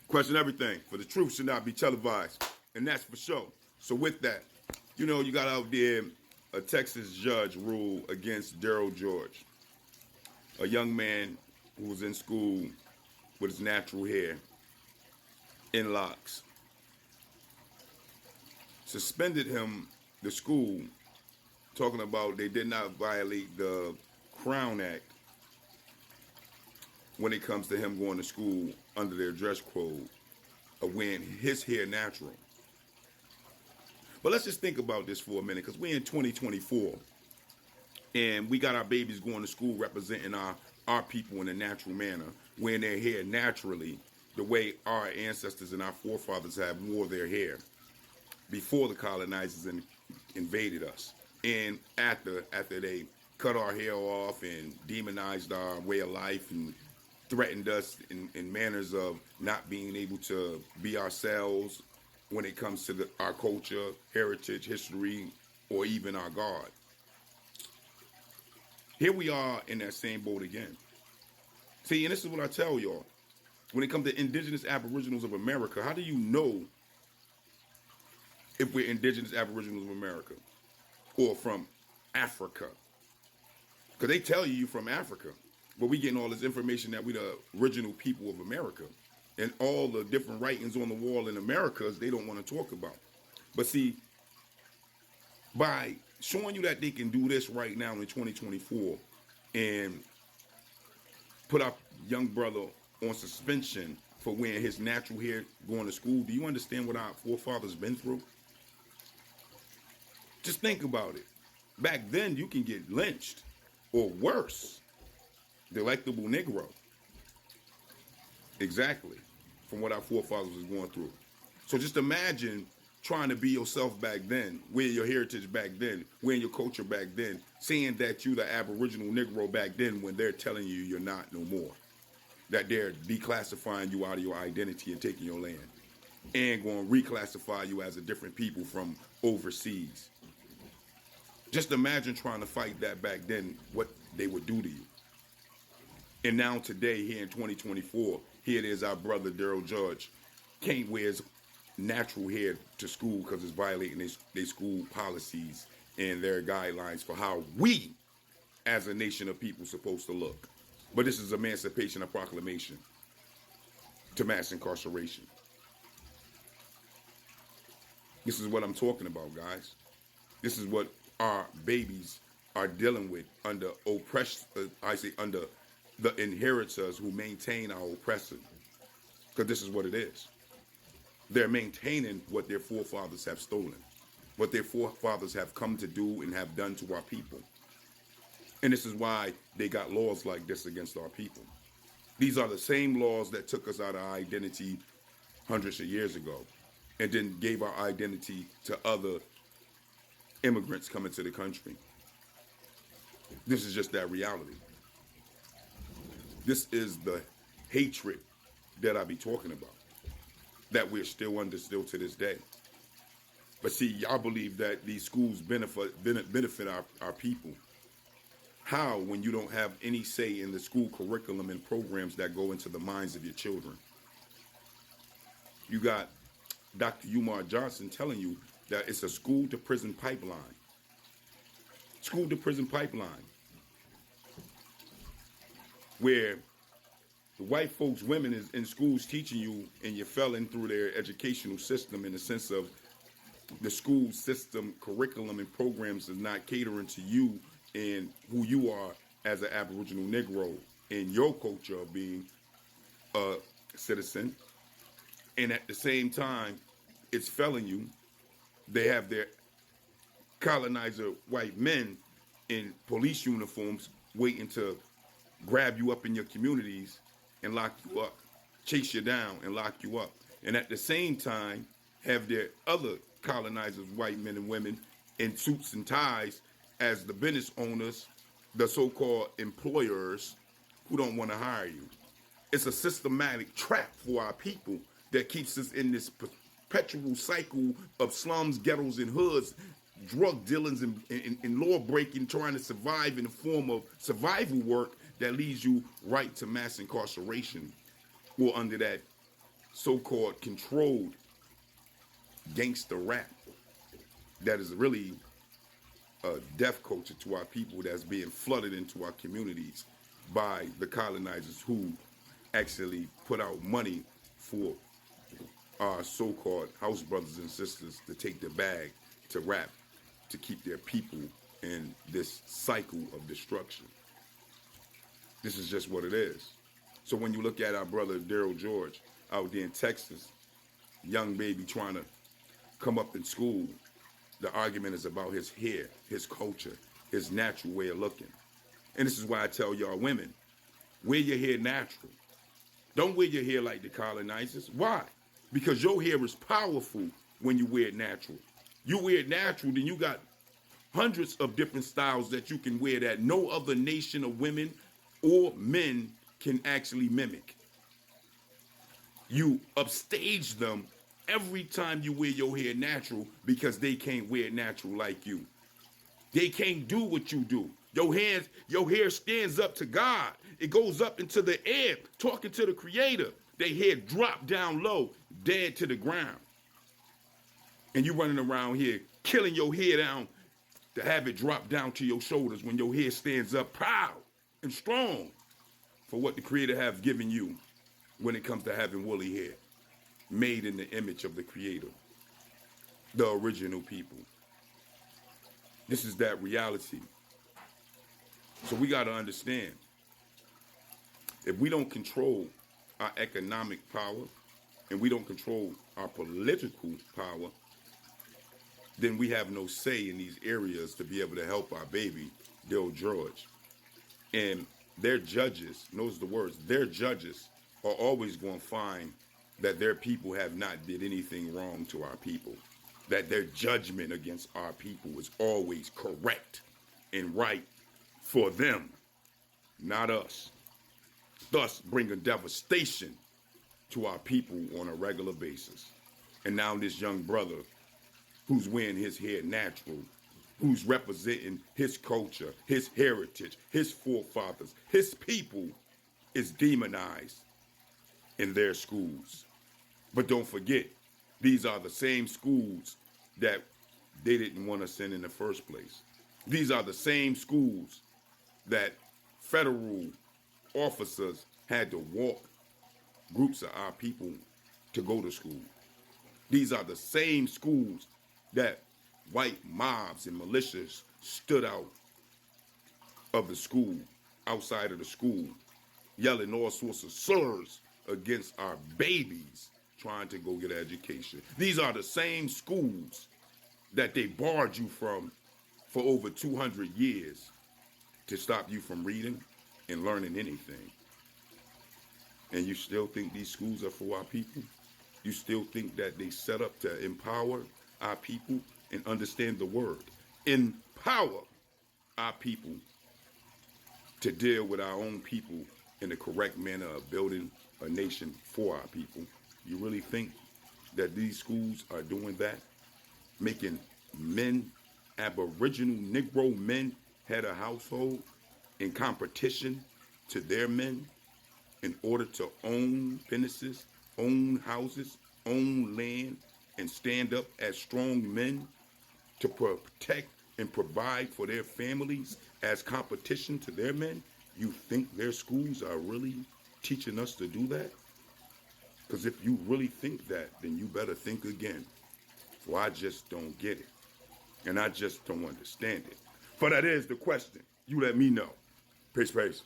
Question everything, for the truth should not be televised. And that's for sure. So with that, you got out there a Texas judge rule against Daryl George, a young man who was in school with his natural hair in locks. Suspended him, the school, talking about they did not violate the Crown Act when it comes to him going to school under their dress code of wearing his hair natural. But let's just think about this for a minute, because we're in 2024 and we got our babies going to school representing our people in a natural manner, wearing their hair naturally the way our ancestors and our forefathers have wore their hair before the colonizers invaded us. And after they cut our hair off and demonized our way of life and threatened us in manners of not being able to be ourselves when it comes to our culture, heritage, history, or even our God. Here we are in that same boat again. See, and this is what I tell y'all. When it comes to indigenous aboriginals of America, how do you know if we're indigenous aboriginals of America or from Africa? Because they tell you you're from Africa, but we getting all this information that we the original people of America. And all the different writings on the wall in America they don't want to talk about. But see, by showing you that they can do this right now in 2024 and put our young brother on suspension for wearing his natural hair going to school, do you understand what our forefathers been through? Just think about it. Back then, you can get lynched or worse. Delectable Negro. Exactly. From what our forefathers was going through. So just imagine trying to be yourself back then, wearing your heritage back then, wearing your culture back then, saying that you the Aboriginal Negro back then when they're telling you you're not no more. That they're declassifying you out of your identity and taking your land. And going to reclassify you as a different people from overseas. Just imagine trying to fight that back then, what they would do to you. And now today, here in 2024, here it is, our brother Daryl George can't wear his natural hair to school because it's violating their school policies and their guidelines for how we, as a nation of people, supposed to look. But this is emancipation, a proclamation to mass incarceration. This is what I'm talking about, guys. This is what our babies are dealing with under under the inheritors who maintain our oppressor. Because this is what it is. They're maintaining what their forefathers have stolen, what their forefathers have come to do and have done to our people. And this is why they got laws like this against our people. These are the same laws that took us out of our identity hundreds of years ago and then gave our identity to other immigrants coming to the country. This is just that reality. This is the hatred that I be talking about, that we're still under still to this day. But see, y'all believe that these schools benefit our people. How, when you don't have any say in the school curriculum and programs that go into the minds of your children? You got Dr. Umar Johnson telling you that it's a school to prison pipeline. School to prison pipeline. Where the white folks, women is in schools teaching you, and you're failing through their educational system in the sense of the school system, curriculum, and programs is not catering to you and who you are as an Aboriginal Negro in your culture of being a citizen. And at the same time, it's failing you. They have their colonizer white men in police uniforms waiting to grab you up in your communities and lock you up, chase you down and lock you up. And at the same time, have their other colonizers, white men and women, in suits and ties as the business owners, the so-called employers who don't want to hire you. It's a systematic trap for our people that keeps us in this perpetual cycle of slums, ghettos, and hoods, drug dealings and law breaking, trying to survive in the form of survival work that leads you right to mass incarceration or under that so-called controlled gangster rap that is really a death culture to our people that's being flooded into our communities by the colonizers who actually put out money for our so-called house brothers and sisters to take the bag to rap to keep their people in this cycle of destruction. This is just what it is. So when you look at our brother Daryl George out there in Texas, young baby trying to come up in school, the argument is about his hair, his culture, his natural way of looking. And this is why I tell y'all women, wear your hair natural. Don't wear your hair like the colonizers. Why? Because your hair is powerful when you wear it natural. You wear it natural, then you got hundreds of different styles that you can wear that no other nation of women or men can actually mimic. You upstage them every time you wear your hair natural because they can't wear it natural like you. They can't do what you do. Your hair stands up to God. It goes up into the air, talking to the Creator. Their hair drop down low, dead to the ground. And you running around here killing your hair down to have it drop down to your shoulders when your hair stands up proud and strong for what the Creator has given you when it comes to having woolly hair, made in the image of the Creator, the original people. This is that reality. So we got to understand, if we don't control our economic power and we don't control our political power, then we have no say in these areas to be able to help our baby, Bill George. And their judges, notice the words, their judges are always going to find that their people have not did anything wrong to our people, that their judgment against our people is always correct and right for them, not us, thus bringing devastation to our people on a regular basis. And now this young brother who's wearing his hair natural, who's representing his culture, his heritage, his forefathers, his people, is demonized in their schools. But don't forget, these are the same schools that they didn't want to send in the first place. These are the same schools that federal officers had to walk groups of our people to go to school. These are the same schools that white mobs and militias stood out of the school, outside of the school, yelling all sorts of slurs against our babies trying to go get an education. These are the same schools that they barred you from for over 200 years to stop you from reading and learning anything. And you still think these schools are for our people? You still think that they set up to empower our people and understand the word? Empower our people to deal with our own people in the correct manner of building a nation for our people. You really think that these schools are doing that? Making men, Aboriginal Negro men, head of household in competition to their men in order to own businesses, own houses, own land, and stand up as strong men to protect and provide for their families as competition to their men? You think their schools are really teaching us to do that? Because if you really think that, then you better think again. For I just don't get it. And I just don't understand it. But that is the question. You let me know. Peace, peace.